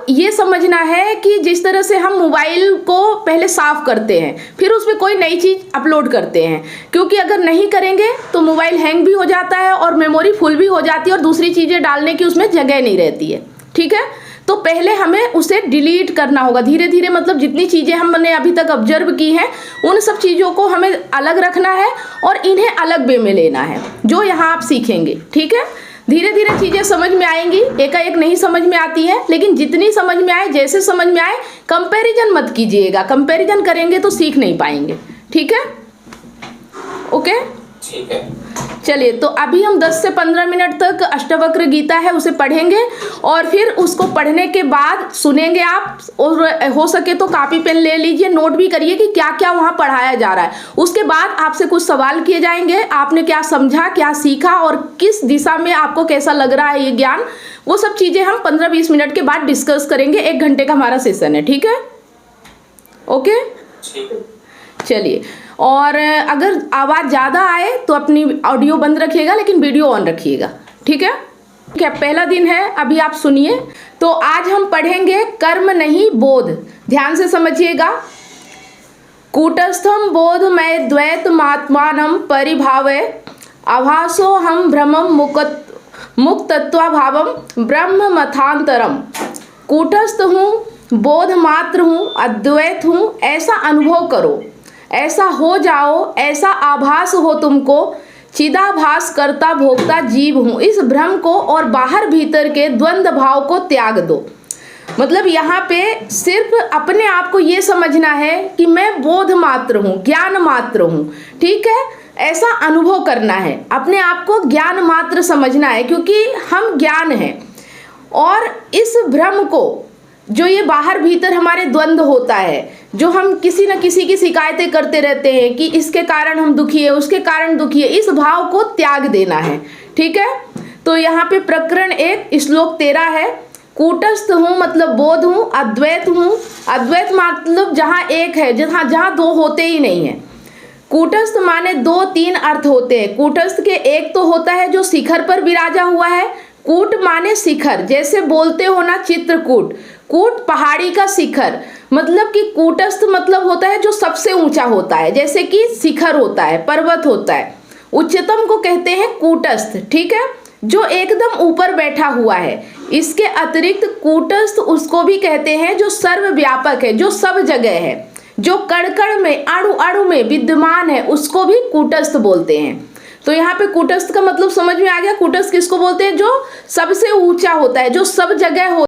ये समझना है कि जिस तरह से हम मोबाइल को पहले साफ करते हैं, फिर उसमें कोई नई चीज़ अपलोड करते हैं, क्योंकि अगर नहीं करेंगे तो मोबाइल हैंग भी हो जाता है और मेमोरी फुल भी हो जाती है और दूसरी चीज़ें डालने की उसमें जगह नहीं रहती है। ठीक है, तो पहले हमें उसे डिलीट करना होगा धीरे धीरे, मतलब जितनी चीज़ें हमने अभी तक ऑब्जर्व की हैं उन सब चीज़ों को हमें अलग रखना है और इन्हें अलग वे में लेना है, जो यहाँ आप सीखेंगे। ठीक है, धीरे धीरे चीज़ें समझ में आएंगी, एकाएक नहीं समझ में आती है, लेकिन जितनी समझ में आए, जैसे समझ में आए, कंपैरिजन मत कीजिएगा, कंपैरिजन करेंगे तो सीख नहीं पाएंगे। ठीक है, ओके, ठीक है। चलिए, तो अभी हम 10 से 15 मिनट तक अष्टवक्र गीता है उसे पढ़ेंगे और फिर उसको पढ़ने के बाद सुनेंगे आप, और हो सके तो कापी पेन ले लीजिए, नोट भी करिए कि क्या क्या वहाँ पढ़ाया जा रहा है। उसके बाद आपसे कुछ सवाल किए जाएंगे, आपने क्या समझा, क्या सीखा और किस दिशा में आपको कैसा लग रहा है ये ज्ञान, वो सब चीज़ें हम 15-20 मिनट के बाद डिस्कस करेंगे। 1 घंटे का हमारा सेशन है। ठीक है, ओके, चलिए। और अगर आवाज़ ज़्यादा आए तो अपनी ऑडियो बंद रखिएगा, लेकिन वीडियो ऑन रखिएगा। ठीक है, क्या पहला दिन है, अभी आप सुनिए। तो आज हम पढ़ेंगे कर्म नहीं बोध, ध्यान से समझिएगा। कूटस्थम बोधमय द्वैत मात्मानम परिभावे आभासो हम भ्रमम मुक्तत्वाभावम ब्रह्म मथांतरम। कूटस्थ हूँ, बोध मात्र हूँ, अद्वैत हूँ, ऐसा अनुभव करो, ऐसा हो जाओ, ऐसा आभास हो तुमको, चिदाभास करता भोगता जीव हूँ। इस भ्रम को और बाहर भीतर के द्वंद्व भाव को त्याग दो। मतलब यहाँ पे सिर्फ अपने आप को ये समझना है कि मैं बोध मात्र हूँ, ज्ञान मात्र हूँ। ठीक है, ऐसा अनुभव करना है, अपने आप को ज्ञान मात्र समझना है, क्योंकि हम ज्ञान हैं। और इस भ्रम को, जो ये बाहर भीतर हमारे द्वंद्व होता है, जो हम किसी न किसी की शिकायतें करते रहते हैं कि इसके कारण हम दुखी है, उसके कारण दुखी है, इस भाव को त्याग देना है। ठीक है, तो यहाँ पे प्रकरण 1 श्लोक 13 है। कूटस्थ हूँ मतलब बोध हूँ, अद्वैत हूँ, अद्वैत मतलब जहाँ एक है, जहाँ दो होते ही नहीं है। कूटस्थ माने 2-3 अर्थ होते हैं। कूटस्थ के एक तो होता है जो शिखर पर विराजा हुआ है। कूट माने शिखर, जैसे बोलते हो ना चित्रकूट, कूट पहाड़ी का शिखर, मतलब कि कूटस्थ मतलब होता है जो सबसे ऊंचा होता है, जैसे कि शिखर होता है, पर्वत होता है, उच्चतम को कहते हैं कूटस्थ। ठीक है, जो एकदम ऊपर बैठा हुआ है। इसके अतिरिक्त कूटस्थ उसको भी कहते हैं जो सर्वव्यापक है, जो सब जगह है, जो कण कण में, अणु अणु में विद्यमान है, उसको भी कूटस्थ बोलते हैं। तो यहाँ पे कूटस्थ का मतलब समझ में आ गया। कूटस्थ किसको बोलते हैं? जो सबसे ऊंचा होता है, जो सब जगह